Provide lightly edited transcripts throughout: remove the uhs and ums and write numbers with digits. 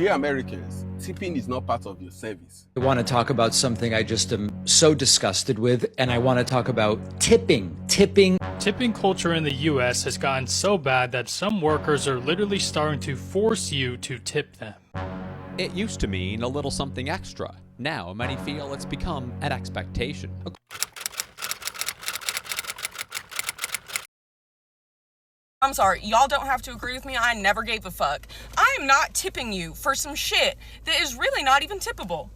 Dear Americans, tipping is not part of your service. I want to talk about something I just am so disgusted with, and I want to talk about tipping. Tipping culture in the US has gotten so bad that some workers are literally starting to force you to tip them. It used to mean a little something extra. Now many feel it's become an expectation. I'm sorry, y'all don't have to agree with me. I never gave a fuck. I am not tipping you for some shit that is really not even tippable.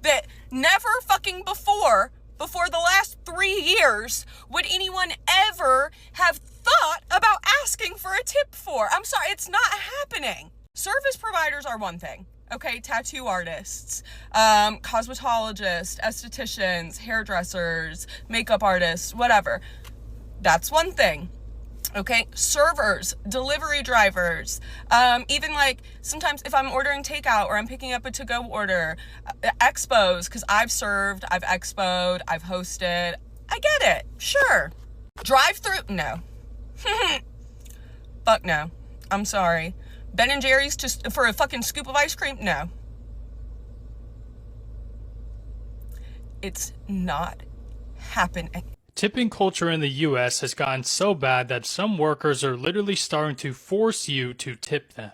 That never fucking before the last 3 years, would anyone ever have thought about asking for a tip for. I'm sorry, it's not happening. Service providers are one thing. Okay, tattoo artists, cosmetologists, estheticians, hairdressers, makeup artists, whatever. That's one thing. Okay, servers, delivery drivers, even like sometimes if I'm ordering takeout or I'm picking up a to-go order, expos, because I've served, I've expoed, I've hosted. I get it, sure. Drive-through, no. Fuck no. I'm sorry. Ben & Jerry's just for a fucking scoop of ice cream, no. It's not happening. Tipping culture in the US has gotten so bad that some workers are literally starting to force you to tip them.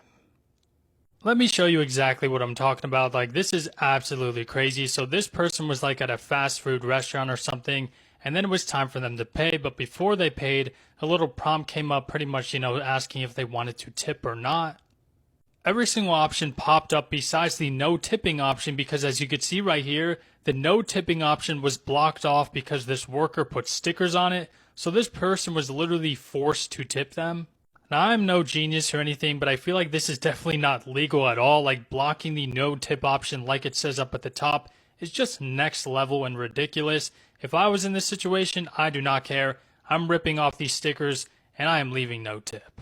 Let me show you exactly what I'm talking about. Like, this is absolutely crazy. So this person was like at a fast food restaurant or something, and then it was time for them to pay. But before they paid, a little prompt came up pretty much, asking if they wanted to tip or not. Every single option popped up besides the no tipping option, because as you could see right here, the no tipping option was blocked off because this worker put stickers on it. So this person was literally forced to tip them. Now, I'm no genius or anything, but I feel like this is definitely not legal at all. Like, blocking the no tip option like it says up at the top is just next level and ridiculous. If I was in this situation, I do not care. I'm ripping off these stickers and I am leaving no tip.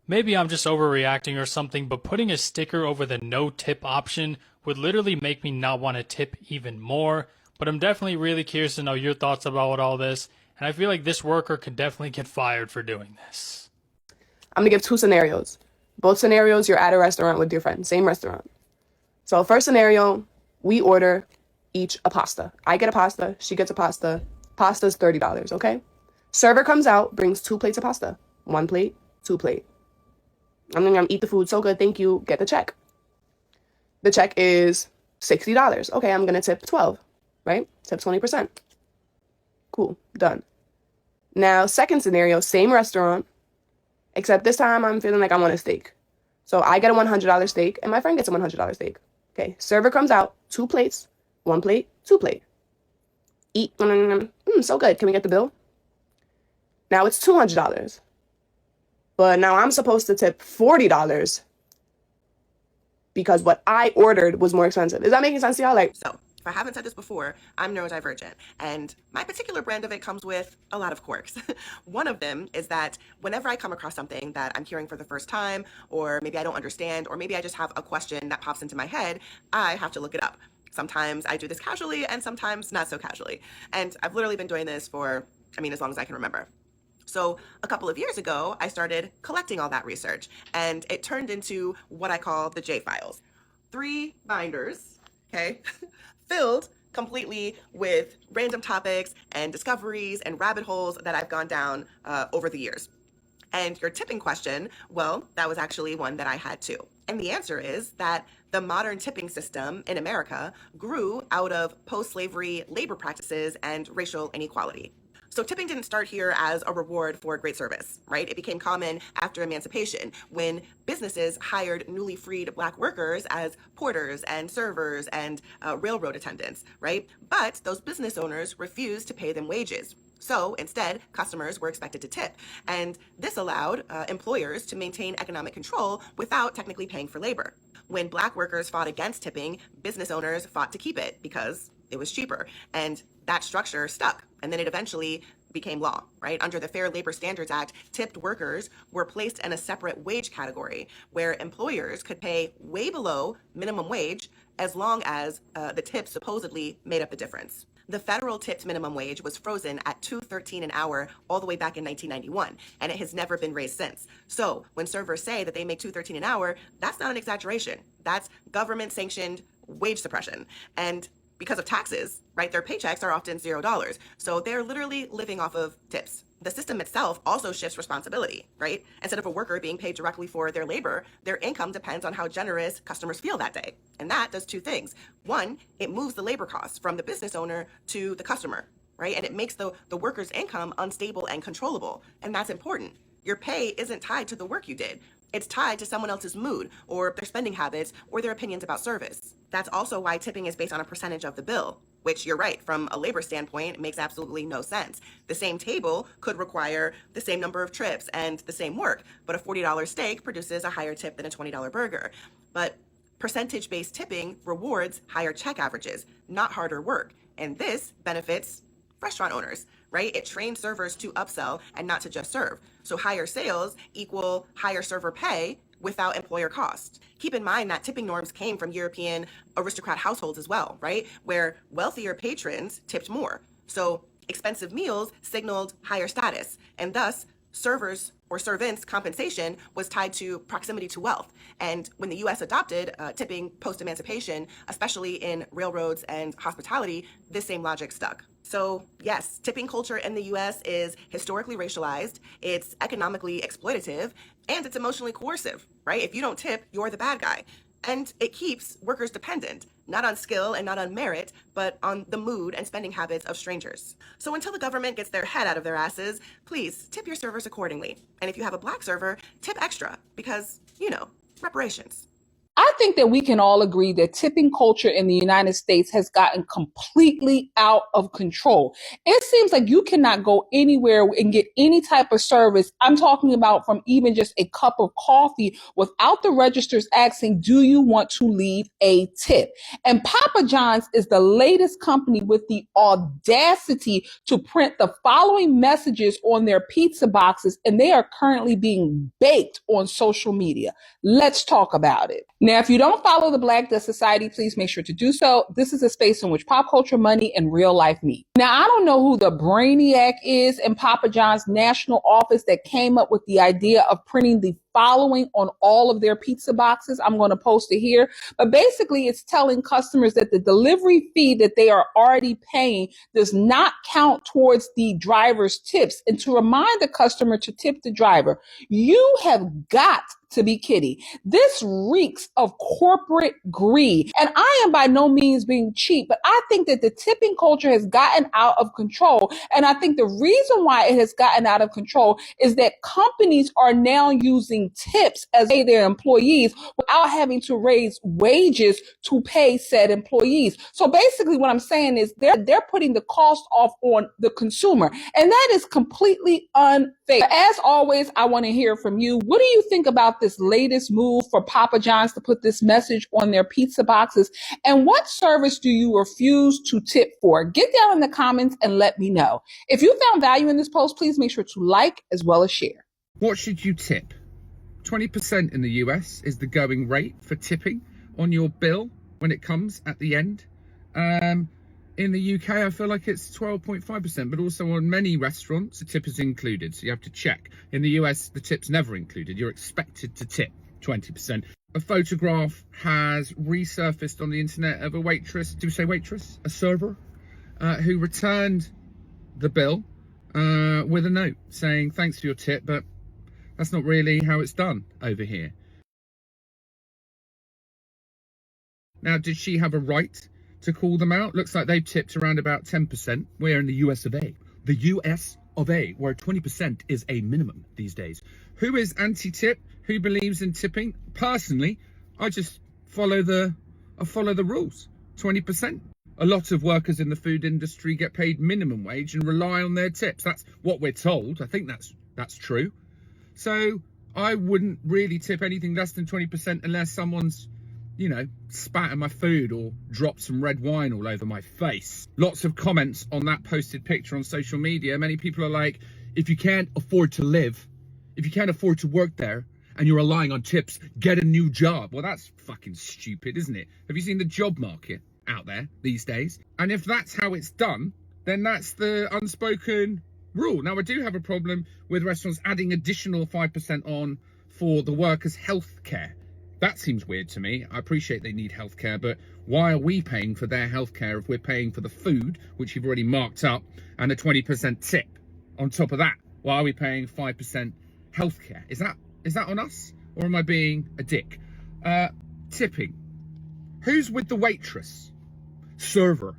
Maybe I'm just overreacting or something, but putting a sticker over the no tip option would literally make me not want to tip even more. But I'm definitely really curious to know your thoughts about all this, and I feel like this worker could definitely get fired for doing this. I'm gonna give 2 scenarios. Both scenarios, you're at a restaurant with your friend, same restaurant. So first scenario, we order each a pasta. I get a pasta, she gets a pasta. Pasta's $30, okay? Server comes out, brings 2 plates of pasta. 1 plate, 2 plate. I'm gonna eat the food, so good, thank you, get the check. The check is $60. Okay, I'm gonna tip 12, right? Tip 20%. Cool, done. Now, second scenario, same restaurant, except this time I'm feeling like I want a steak. So I get a $100 steak, and my friend gets a $100 steak. Okay, server comes out, 2 plates, 1 plate, 2 plate. Eat, so good, can we get the bill? Now it's $200. But now I'm supposed to tip $40 because what I ordered was more expensive. Is that making sense to y'all? So, if I haven't said this before, I'm neurodivergent, and my particular brand of it comes with a lot of quirks. One of them is that whenever I come across something that I'm hearing for the first time, or maybe I don't understand, or maybe I just have a question that pops into my head, I have to look it up. Sometimes I do this casually, and sometimes not so casually. And I've literally been doing this for, as long as I can remember. So a couple of years ago, I started collecting all that research, and it turned into what I call the J files. 3 binders, okay, filled completely with random topics and discoveries and rabbit holes that I've gone down over the years. And your tipping question, well, that was actually one that I had too. And the answer is that the modern tipping system in America grew out of post-slavery labor practices and racial inequality. So tipping didn't start here as a reward for great service, right? It became common after emancipation when businesses hired newly freed Black workers as porters and servers and railroad attendants, right? But those business owners refused to pay them wages. So instead, customers were expected to tip. And this allowed employers to maintain economic control without technically paying for labor. When Black workers fought against tipping, business owners fought to keep it because it was cheaper. And that structure stuck. And then it eventually became law, right? Under the Fair Labor Standards Act, tipped workers were placed in a separate wage category where employers could pay way below minimum wage as long as the tip supposedly made up the difference. The federal tipped minimum wage was frozen at $2.13 an hour all the way back in 1991, and it has never been raised since. So when servers say that they make $2.13 an hour, that's not an exaggeration. That's government-sanctioned wage suppression. And because of taxes, right, their paychecks are often $0. So they're literally living off of tips. The system itself also shifts responsibility, right? Instead of a worker being paid directly for their labor, their income depends on how generous customers feel that day. And that does two things. One, it moves the labor costs from the business owner to the customer, right? And it makes the worker's income unstable and controllable. And that's important. Your pay isn't tied to the work you did. It's tied to someone else's mood or their spending habits or their opinions about service. That's also why tipping is based on a percentage of the bill, which you're right, from a labor standpoint, makes absolutely no sense. The same table could require the same number of trips and the same work, but a $40 steak produces a higher tip than a $20 burger. But percentage-based tipping rewards higher check averages, not harder work. And this benefits restaurant owners, right? It trains servers to upsell and not to just serve. So higher sales equal higher server pay without employer cost. Keep in mind that tipping norms came from European aristocrat households as well, right? Where wealthier patrons tipped more. So expensive meals signaled higher status, and thus servers or servants' compensation was tied to proximity to wealth. And when the US adopted tipping post-emancipation, especially in railroads and hospitality, this same logic stuck. So yes, tipping culture in the US is historically racialized, it's economically exploitative, and it's emotionally coercive, right? If you don't tip, you're the bad guy. And it keeps workers dependent, not on skill and not on merit, but on the mood and spending habits of strangers. So until the government gets their head out of their asses, please tip your servers accordingly. And if you have a black server, tip extra because, you know, reparations. I think that we can all agree that tipping culture in the United States has gotten completely out of control. It seems like you cannot go anywhere and get any type of service. I'm talking about from even just a cup of coffee without the registers asking, do you want to leave a tip? And Papa John's is the latest company with the audacity to print the following messages on their pizza boxes, and they are currently being baked on social media. Let's talk about it. Now, if you don't follow the Black Death Society, please make sure to do so. This is a space in which pop culture, money, and real life meet. Now, I don't know who the brainiac is in Papa John's national office that came up with the idea of printing the following on all of their pizza boxes. I'm going to post it here. But basically, it's telling customers that the delivery fee that they are already paying does not count towards the driver's tips. And to remind the customer to tip the driver, you have got to be kidding. This reeks of corporate greed. And I am by no means being cheap, but I think that the tipping culture has gotten out of control. And I think the reason why it has gotten out of control is that companies are now using tips as they pay their employees without having to raise wages to pay said employees. So basically what I'm saying is they're putting the cost off on the consumer. And that is completely unfair. As always, I want to hear from you. What do you think about this latest move for Papa John's to put this message on their pizza boxes? And what service do you refuse to tip for? Get down in the comments and let me know. If you found value in this post, please make sure to like as well as share. What should you tip? 20% in the US is the going rate for tipping on your bill when it comes at the end. In the UK, I feel like it's 12.5%, but also on many restaurants, the tip is included, so you have to check. In the US, the tip's never included. You're expected to tip 20%. A photograph has resurfaced on the internet of a waitress, do we say waitress? A server, who returned the bill with a note saying, thanks for your tip, but that's not really how it's done over here. Now, did she have a right to call them out? Looks like they've tipped around about 10%. We're in the US of A. The US of A, where 20% is a minimum these days. Who is anti-tip? Who believes in tipping? Personally, I just follow the rules. 20%. A lot of workers in the food industry get paid minimum wage and rely on their tips. That's what we're told. I think that's true. So I wouldn't really tip anything less than 20% unless someone's, you know, spat in my food or dropped some red wine all over my face. Lots of comments on that posted picture on social media. Many people are like, if you can't afford to live, if you can't afford to work there and you're relying on tips, get a new job. Well, that's fucking stupid, isn't it? Have you seen the job market? out there these days. And if that's how it's done, then that's the unspoken rule. Now, I do have a problem with restaurants adding additional 5% on for the workers' health care. That seems weird to me. I appreciate they need healthcare, but why are we paying for their healthcare if we're paying for the food, which you've already marked up, and a 20% tip on top of that? Why are we paying 5% healthcare? Is that on us, or am I being a dick? Tipping. Who's with the waitress? Server.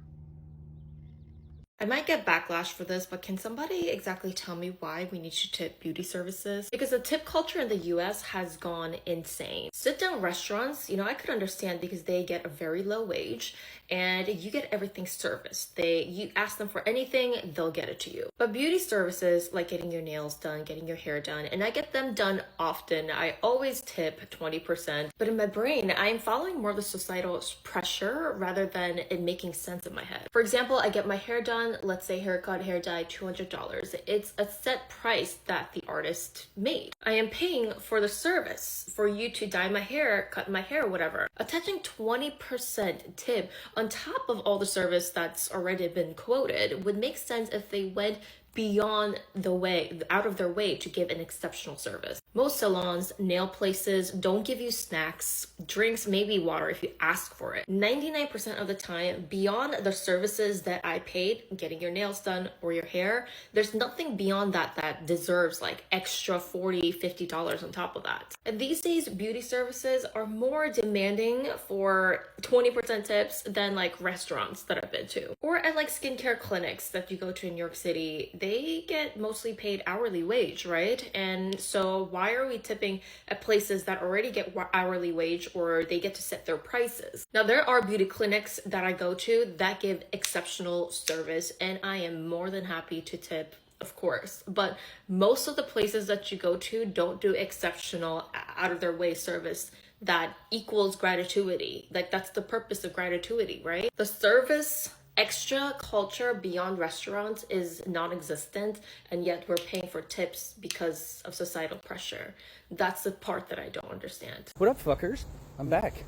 I might get backlash for this, but can somebody exactly tell me why we need to tip beauty services? Because the tip culture in the US has gone insane. Sit-down restaurants, I could understand because they get a very low wage and you get everything serviced. You ask them for anything, they'll get it to you. But beauty services, like getting your nails done, getting your hair done, and I get them done often. I always tip 20%, but in my brain, I'm following more of the societal pressure rather than it making sense in my head. For example, I get my hair done, let's say haircut, hair dye, $200. It's a set price that the artist made. I am paying for the service, for you to dye my hair, cut my hair, whatever. Attaching 20% tip on top of all the service that's already been quoted would make sense if they went out of their way to give an exceptional service. Most salons, nail places don't give you snacks, drinks, maybe water if you ask for it. 99% of the time, beyond the services that I paid, getting your nails done or your hair, there's nothing beyond that deserves like extra $40, $50 on top of that. And these days, beauty services are more demanding for 20% tips than like restaurants that I've been to. Or at like skincare clinics that you go to in New York City, they get mostly paid hourly wage, right? And so why are we tipping at places that already get hourly wage or they get to set their prices? Now, there are beauty clinics that I go to that give exceptional service, and I am more than happy to tip, of course. But most of the places that you go to don't do exceptional, out of their way service that equals gratuity. Like, that's the purpose of gratuity, right? The service extra culture beyond restaurants is non-existent, and yet we're paying for tips because of societal pressure. That's the part that I don't understand. What up, fuckers? I'm back.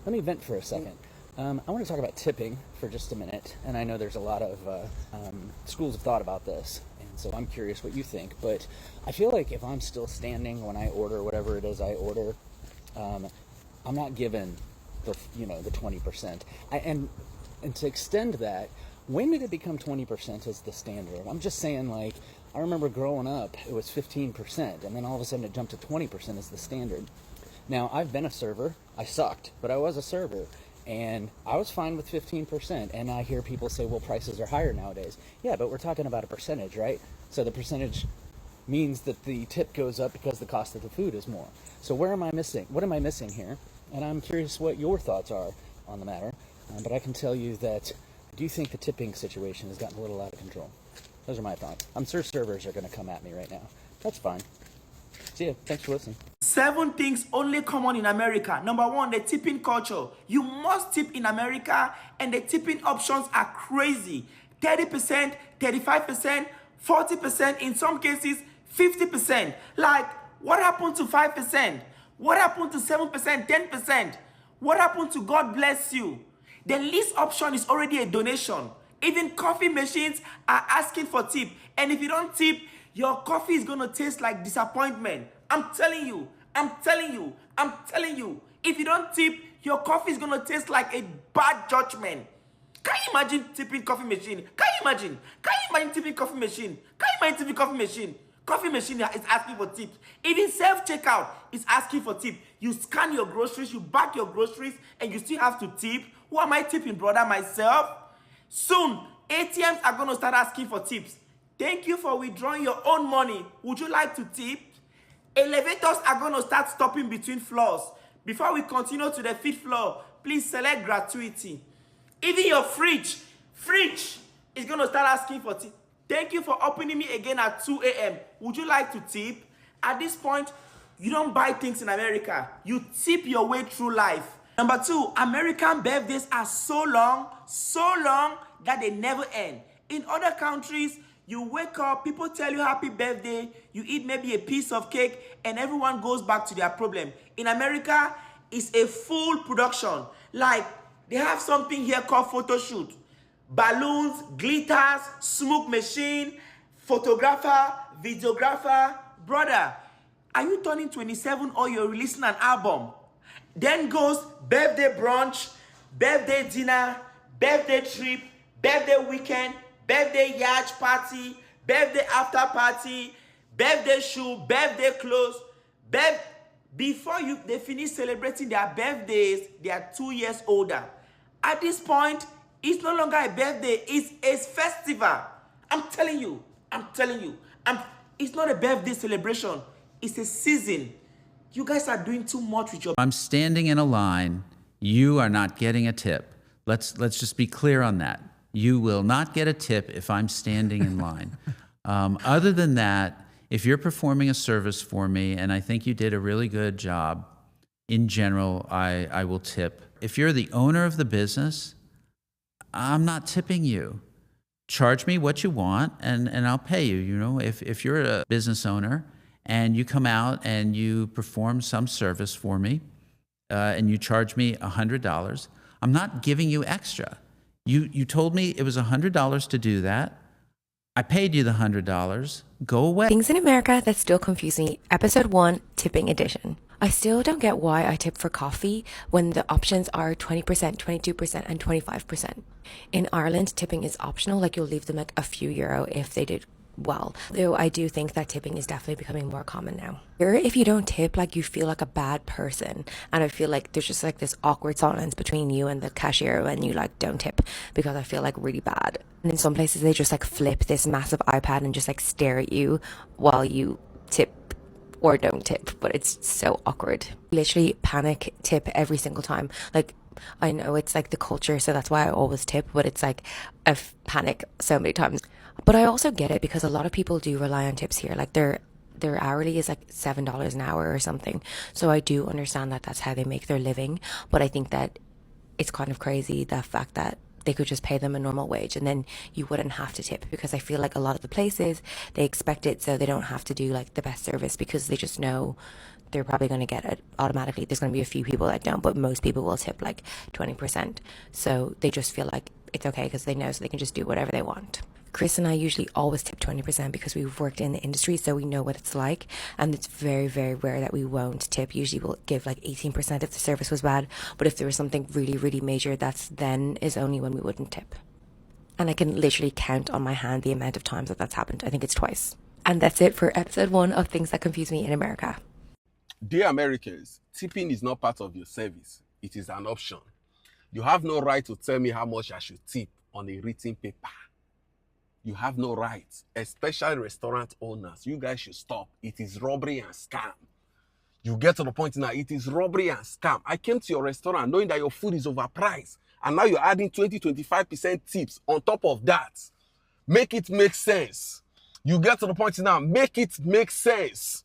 Let me vent for a second. I want to talk about tipping for just a minute, and I know there's a lot of schools of thought about this, and so I'm curious what you think, but I feel like if I'm still standing when I order whatever it is I order, I'm not given the 20%. And to extend that, when did it become 20% as the standard? I'm just saying, like, I remember growing up, it was 15%, and then all of a sudden it jumped to 20% as the standard. Now, I've been a server. I sucked, but I was a server, and I was fine with 15%, and I hear people say, well, prices are higher nowadays. Yeah, but we're talking about a percentage, right? So the percentage means that the tip goes up because the cost of the food is more. So what am I missing here? And I'm curious what your thoughts are on the matter. But I can tell you that I do think the tipping situation has gotten a little out of control. Those are my thoughts. I'm sure servers are going to come at me right now. That's fine. See ya. Thanks for listening. 7 things only common in America. Number 1, the tipping culture. You must tip in America, and the tipping options are crazy. 30%, 35%, 40%, in some cases, 50%. Like, what happened to 5%? What happened to 7%, 10%? What happened to God bless you? The least option is already a donation. Even coffee machines are asking for tip. And if you don't tip, your coffee is going to taste like disappointment. I'm telling you. If you don't tip, your coffee is going to taste like a bad judgment. Can you imagine tipping coffee machine? Can you imagine tipping coffee machine? Coffee machine is asking for tips. Even self-checkout is asking for tip. You scan your groceries, you bag your groceries, and you still have to tip. Who am I tipping, brother? Myself? Soon, ATMs are going to start asking for tips. Thank you for withdrawing your own money. Would you like to tip? Elevators are going to start stopping between floors. Before we continue to the 5th floor, please select gratuity. Even your fridge is going to start asking for tip. Thank you for opening me again at 2 a.m. Would you like to tip? At this point, you don't buy things in America. You tip your way through life. Number 2, American birthdays are so long that they never end. In other countries, you wake up, people tell you happy birthday, you eat maybe a piece of cake, and everyone goes back to their problem. In America, it's a full production. Like, They have something here called photo shoot. Balloons, glitters, smoke machine, photographer, videographer. Brother, are you turning 27 or you're releasing an album? Then goes birthday brunch, birthday dinner, birthday trip, birthday weekend, birthday yacht party, birthday after party, birthday shoe, birthday clothes. Before they finish celebrating their birthdays, they are 2 years older. At this point, it's no longer a birthday, it's a festival. I'm telling you. It's not a birthday celebration, it's a season. You guys are doing too much with your... I'm standing in a line, you are not getting a tip. Let's just be clear on that. You will not get a tip if I'm standing in line. Other than that, if you're performing a service for me, and I think you did a really good job, in general, I will tip. If you're the owner of the business, I'm not tipping you. Charge me what you want, and I'll pay you. You know, if you're a business owner and you come out and you perform some service for me, and you charge me $100, I'm not giving you extra. You told me it was $100 to do that. I paid you the $100. Go away. Things in America that still confuse me. Episode 1, tipping edition. I still don't get why I tip for coffee when the options are 20%, 22%, and 25%. In Ireland, tipping is optional, like you'll leave them like a few euro if they did well. Though I do think that tipping is definitely becoming more common now. Here, if you don't tip, like you feel like a bad person. And I feel like there's just like this awkward silence between you and the cashier when you like don't tip, because I feel like really bad. And in some places they just like flip this massive iPad and just like stare at you while you tip or don't tip, but it's so awkward. Literally panic tip every single time. Like, I know it's like the culture, so that's why I always tip, but it's like I panic so many times. But I also get it, because a lot of people do rely on tips here. Like their hourly is like $7 an hour or something. So I do understand that that's how they make their living. But I think that it's kind of crazy, the fact that they could just pay them a normal wage and then you wouldn't have to tip, because I feel like a lot of the places, they expect it so they don't have to do like the best service, because they just know they're probably going to get it automatically. There's going to be a few people that don't, but most people will tip like 20%. So they just feel like it's okay because they know, so they can just do whatever they want. Chris and I usually always tip 20% because we've worked in the industry, so we know what it's like. And it's very, very rare that we won't tip. Usually we'll give like 18% if the service was bad. But if there was something really, really major, then is only when we wouldn't tip. And I can literally count on my hand the amount of times that that's happened. I think it's twice. And that's it for episode 1 of Things That Confuse Me in America. Dear Americans, tipping is not part of your service. It is an option. You have no right to tell me how much I should tip on a written paper. You have no right, especially restaurant owners. You guys should stop. It is robbery and scam. You get to the point now, it is robbery and scam. I came to your restaurant knowing that your food is overpriced, and now you're adding 20-25% tips on top of that. Make it make sense. You get to the point now, make it make sense.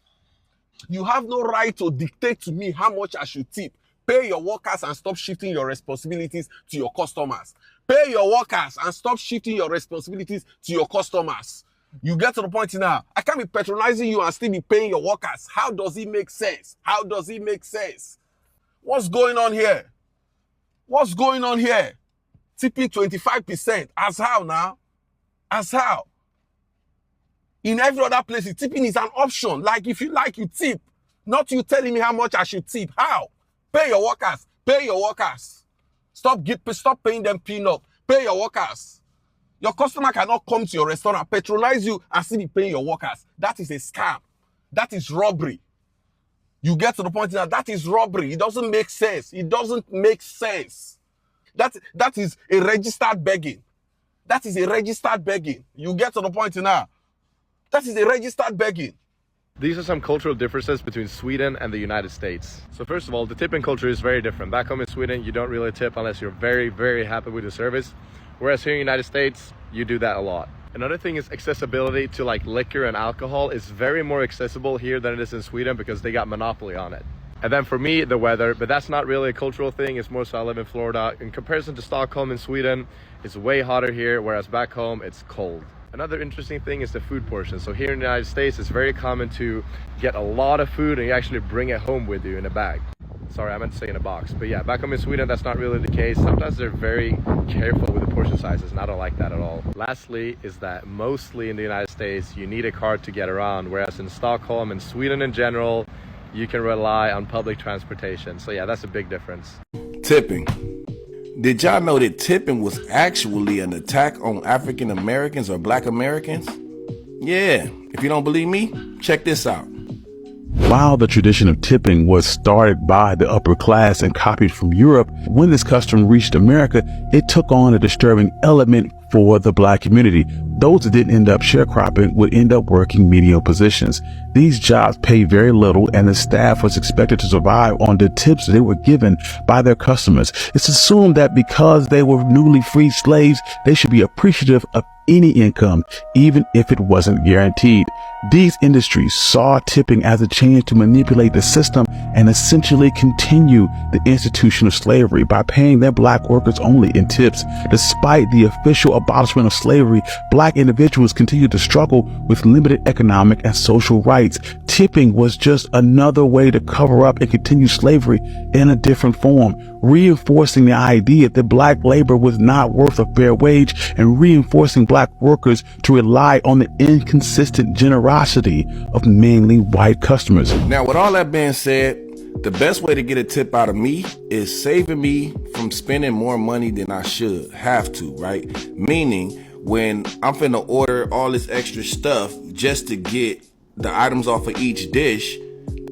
You have no right to dictate to me how much I should tip. Pay your workers and stop shifting your responsibilities to your customers. Pay your workers and stop shifting your responsibilities to your customers. You get to the point now, I can't be patronizing you and still be paying your workers. How does it make sense? How does it make sense? What's going on here? What's going on here? Tipping 25%. As how now? As how? In every other place, tipping is an option. Like if you like, you tip. Not you telling me how much I should tip. How? Pay your workers. Pay your workers. Stop paying them peanuts. Pay your workers. Your customer cannot come to your restaurant, patronize you, and still be paying your workers. That is a scam. That is robbery. You get to the point now, that is robbery. It doesn't make sense. It doesn't make sense. That is a registered begging. That is a registered begging. You get to the point now. That is a registered begging. These are some cultural differences between Sweden and the United States. So first of all, the tipping culture is very different. Back home in Sweden, you don't really tip unless you're very, very happy with the service. Whereas here in the United States, you do that a lot. Another thing is accessibility to like liquor and alcohol is very more accessible here than it is in Sweden because they got monopoly on it. And then for me, the weather, but that's not really a cultural thing. It's more so I live in Florida. In comparison to Stockholm in Sweden, it's way hotter here, whereas back home, it's cold. Another interesting thing is the food portion. So here in the United States, it's very common to get a lot of food and you actually bring it home with you in a bag. Sorry, I meant to say in a box. But yeah, back home in Sweden, that's not really the case. Sometimes they're very careful with the portion sizes, and I don't like that at all. Lastly is that mostly in the United States, you need a car to get around, whereas in Stockholm and Sweden in general, you can rely on public transportation. So yeah, that's a big difference. Tipping. Did y'all know that tipping was actually an attack on African Americans or Black Americans? Yeah, if you don't believe me, check this out. While the tradition of tipping was started by the upper class and copied from Europe, when this custom reached America, it took on a disturbing element for the Black community. Those that didn't end up sharecropping would end up working menial positions. These jobs paid very little, and the staff was expected to survive on the tips they were given by their customers. It's assumed that because they were newly freed slaves, they should be appreciative of any income, even if it wasn't guaranteed. These industries saw tipping as a chance to manipulate the system and essentially continue the institution of slavery by paying their Black workers only in tips. Despite the official abolishment of slavery, Black individuals continued to struggle with limited economic and social rights. Tipping was just another way to cover up and continue slavery in a different form, reinforcing the idea that Black labor was not worth a fair wage and reinforcing Black workers to rely on the inconsistent generosity of mainly white customers. Now, with all that being said, the best way to get a tip out of me is saving me from spending more money than I should have to, right? Meaning, when I'm finna order all this extra stuff just to get the items off of each dish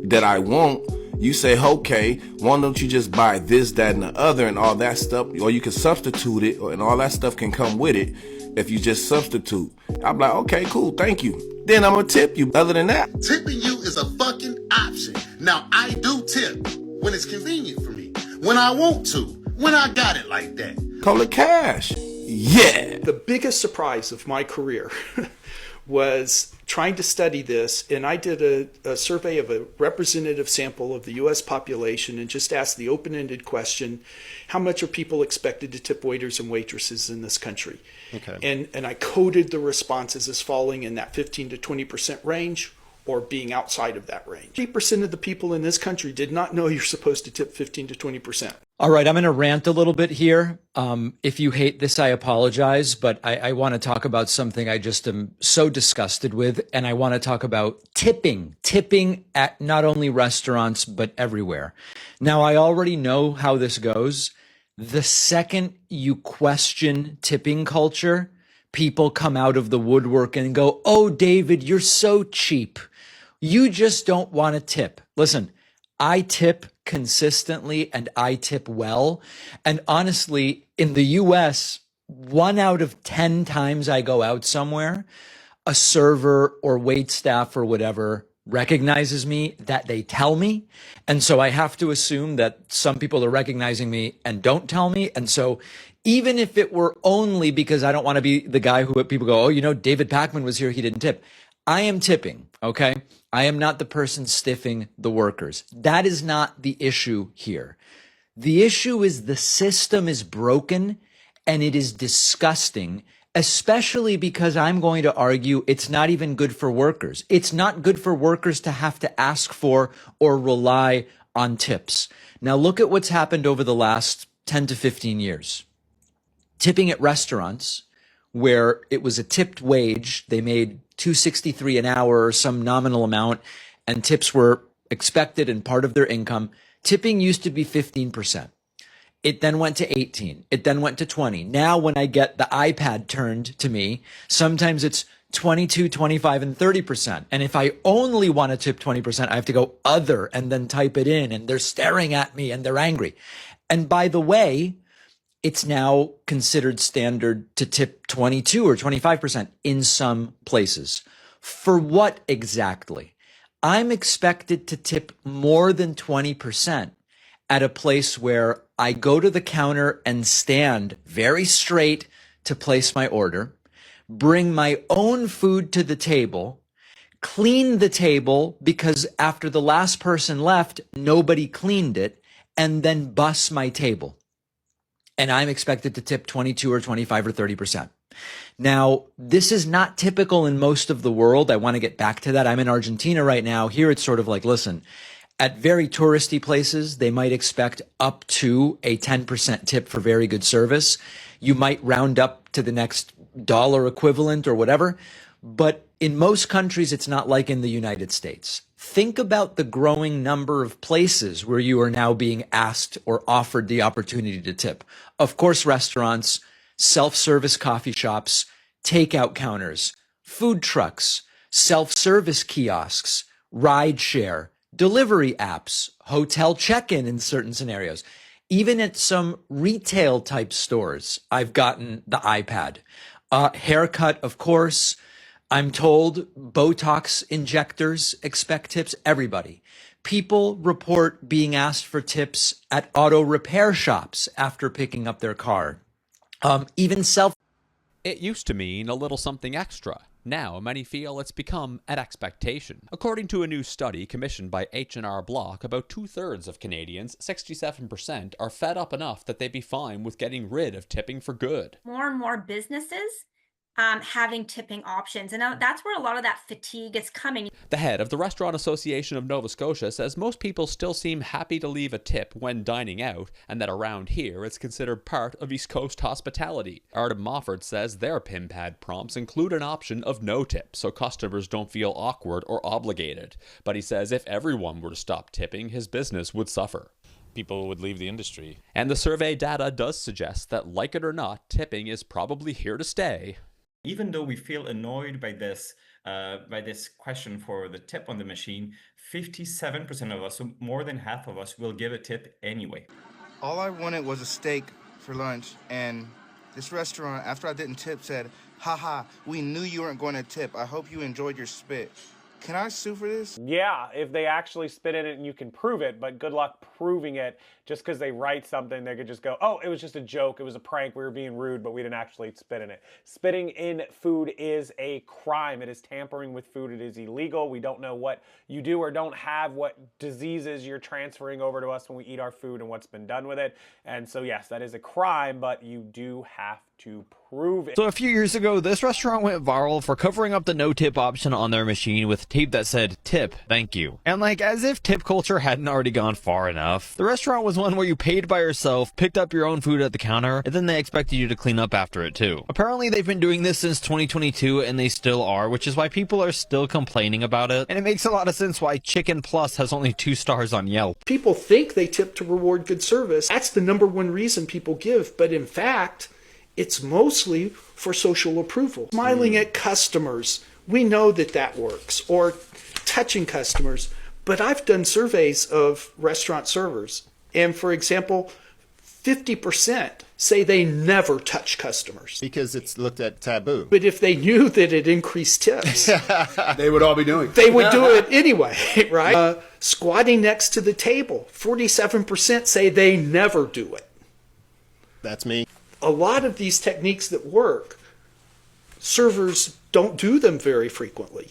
that I want, you say, okay, why don't you just buy this, that, and the other and all that stuff, or you can substitute it, and all that stuff can come with it if you just substitute. I'm like, okay, cool, thank you. Then I'm gonna tip you. Other than that, tipping you is a fucking option. Now, I do tip when it's convenient for me, when I want to, when I got it like that. Call it cash. Yeah. The biggest surprise of my career was trying to study this, and I did a survey of a representative sample of the U.S. population and just asked the open-ended question, how much are people expected to tip waiters and waitresses in this country? Okay. And I coded the responses as falling in that 15 to 20% range or being outside of that range. 80% of the people in this country did not know you're supposed to tip 15 to 20%. All right, I'm going to rant a little bit here. If you hate this, I apologize, but I want to talk about something I just am so disgusted with, and I want to talk about tipping at not only restaurants, but everywhere. Now, I already know how this goes. The second you question tipping culture, people come out of the woodwork and go, oh, David, you're so cheap. You just don't want to tip. Listen, I tip consistently and I tip well. And honestly, in the US, 1 out of 10 times I go out somewhere, a server or wait staff or whatever recognizes me, that they tell me. And so I have to assume that some people are recognizing me and don't tell me. And so even if it were only because I don't want to be the guy who people go, oh, you know, David Pakman was here, he didn't tip. I am tipping, okay? I am not the person stiffing the workers. That is not the issue here. The issue is the system is broken and it is disgusting, especially because I'm going to argue it's not even good for workers. It's not good for workers to have to ask for or rely on tips. Now look at what's happened over the last 10 to 15 years. Tipping at restaurants where it was a tipped wage, they made $2.63 an hour or some nominal amount, and tips were expected and part of their income. Tipping used to be 15%. It then went to 18. It then went to 20. Now when I get the iPad turned to me, sometimes it's 22, 25, and 30%. And if I only want to tip 20%, I have to go other and then type it in, and they're staring at me and they're angry. And by the way, it's now considered standard to tip 22 or 25% in some places. For what exactly? I'm expected to tip more than 20% at a place where I go to the counter and stand very straight to place my order, bring my own food to the table, clean the table because after the last person left, nobody cleaned it, and then bus my table. And I'm expected to tip 22 or 25 or 30%. Now, this is not typical in most of the world. I want to get back to that. I'm in Argentina right now. Here it's sort of like, listen, At very touristy places, they might expect up to a 10% tip for very good service. You might round up to the next dollar equivalent or whatever. But in most countries, it's not like in the United States. Think about the growing number of places where you are now being asked or offered the opportunity to tip. Of course, restaurants, self-service coffee shops, takeout counters, food trucks, self-service kiosks, ride share, delivery apps, hotel check-in in certain scenarios. Even at some retail type stores, I've gotten the iPad. Haircut, of course. I'm told Botox injectors expect tips. Everybody. People report being asked for tips at auto repair shops after picking up their car. Even It used to mean a little something extra. Now, many feel it's become an expectation. According to a new study commissioned by H&R Block, about 2/3 of Canadians, 67%, are fed up enough that they'd be fine with getting rid of tipping for good. More and more businesses having tipping options. And that's where a lot of that fatigue is coming. The head of the Restaurant Association of Nova Scotia says most people still seem happy to leave a tip when dining out, and that around here it's considered part of East Coast hospitality. Artem Mofford says their PIN pad prompts include an option of no tip, so customers don't feel awkward or obligated. But he says if everyone were to stop tipping, his business would suffer. People would leave the industry. And the survey data does suggest that, like it or not, tipping is probably here to stay. Even though we feel annoyed by this question for the tip on the machine, 57% of us, so more than half of us, will give a tip anyway. All I wanted was a steak for lunch, and this restaurant, after I didn't tip, said, "Haha, we knew you weren't going to tip. I hope you enjoyed your spit." Can I sue for this? Yeah, if they actually spit in it and you can prove it, but good luck proving it. Just because they write something, they could just go, oh, it was just a joke, it was a prank, we were being rude, but we didn't actually spit in it. Spitting in food is a crime. It is tampering with food. It is illegal. We don't know what you do or don't have, what diseases you're transferring over to us when we eat our food and what's been done with it. And so, yes, that is a crime, but you do have to prove it. So a few years ago, this restaurant went viral for covering up the no-tip option on their machine with tape that said, "Tip, thank you." And like, as if tip culture hadn't already gone far enough, the restaurant was one where you paid by yourself, picked up your own food at the counter, and then they expected you to clean up after it too. Apparently they've been doing this since 2022, and they still are, which is why people are still complaining about it. And it makes a lot of sense why Chicken Plus has only 2 stars on Yelp. People think they tip to reward good service. That's the number one reason people give, but in fact, it's mostly for social approval. Smiling at customers, we know that that works, or touching customers. But I've done surveys of restaurant servers, and for example, 50% say they never touch customers. Because it's looked at taboo. But if they knew that it increased tips, they would all be doing it. They would do it anyway, right? Squatting next to the table, 47% say they never do it. That's me. A lot of these techniques that work, servers don't do them very frequently.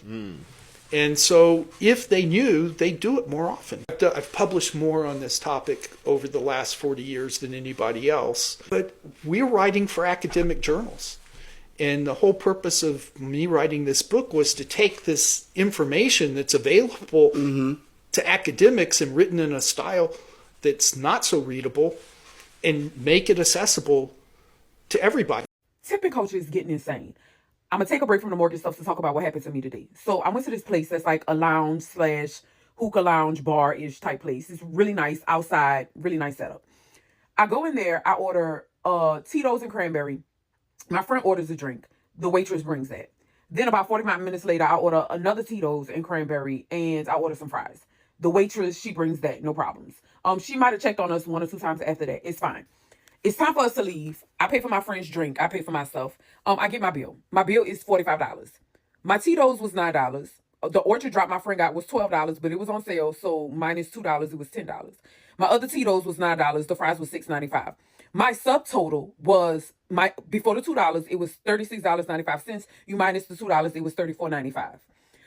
And so if they knew, they'd do it more often. I've published more on this topic over the last 40 years than anybody else, but we're writing for academic journals. And the whole purpose of me writing this book was to take this information that's available to academics and written in a style that's not so readable and make it accessible to everybody. Tipping culture is getting insane. I'm going to take a break from the mortgage stuff to talk about what happened to me today. So I went to this place that's like a lounge / hookah lounge bar-ish type place. It's really nice outside, really nice setup. I go in there, I order Tito's and cranberry. My friend orders a drink. The waitress brings that. Then about 45 minutes later, I order another Tito's and cranberry, and I order some fries. The waitress, she brings that, no problems. She might have checked on us 1 or 2 times after that. It's fine. It's time for us to leave. I pay for my friend's drink. I pay for myself. I get my bill. My bill is $45. My Tito's was $9. The orchard drop my friend got was $12, but it was on sale, so minus $2, it was $10. My other Tito's was $9. The fries was $6.95. My subtotal was before the $2, it was $36.95. You minus the $2, it was $34.95.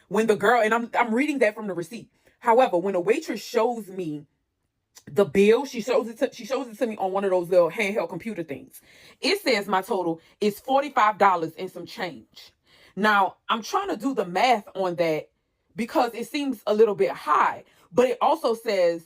When the girl, and I'm reading that from the receipt. However, when a waitress shows me the bill, she shows it to me on one of those little handheld computer things. It says my total is $45 and some change. Now, I'm trying to do the math on that because it seems a little bit high. but it also says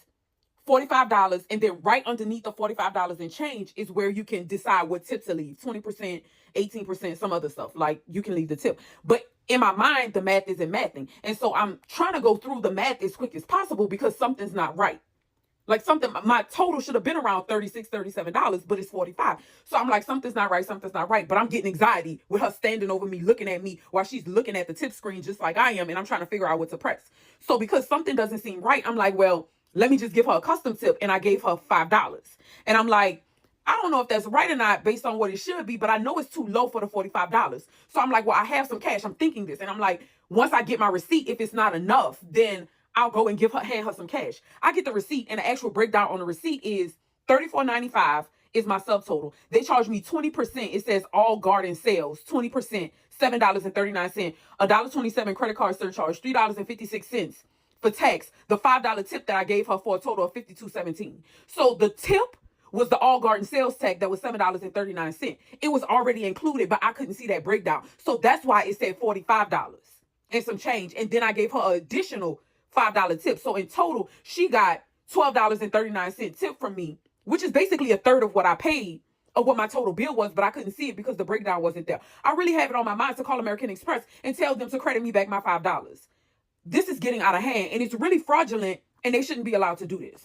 $45, and then right underneath the $45 and change is where you can decide what tip to leave. 20%, 18%, some other stuff. Like, you can leave the tip. But in my mind, the math isn't mathing. And so I'm trying to go through the math as quick as possible because something's not right. Like, my total should have been around $36, $37, but it's $45. So I'm like, something's not right, something's not right. But I'm getting anxiety with her standing over me, looking at me while she's looking at the tip screen just like I am. And I'm trying to figure out what to press. So because something doesn't seem right, I'm like, well, let me just give her a custom tip. And I gave her $5. And I'm like, I don't know if that's right or not based on what it should be, but I know it's too low for the $45. So I'm like, well, I have some cash. I'm thinking this. And I'm like, once I get my receipt, if it's not enough, then I'll go and hand her some cash. I get the receipt, and the actual breakdown on the receipt is $34.95 is my subtotal. They charge me 20%. It says all garden sales, 20%, $7.39, $1.27 credit card surcharge, $3.56 for tax, the $5 tip that I gave her for a total of $52.17. So the tip was the all garden sales tax that was $7.39. It was already included, but I couldn't see that breakdown. So that's why it said $45 and some change. And then I gave her an additional $5 tip. So in total, she got $12.39 tip from me, which is basically a third of what I paid of what my total bill was, but I couldn't see it because the breakdown wasn't there. I really have it on my mind to call American Express and tell them to credit me back my $5. This is getting out of hand, and it's really fraudulent, and they shouldn't be allowed to do this.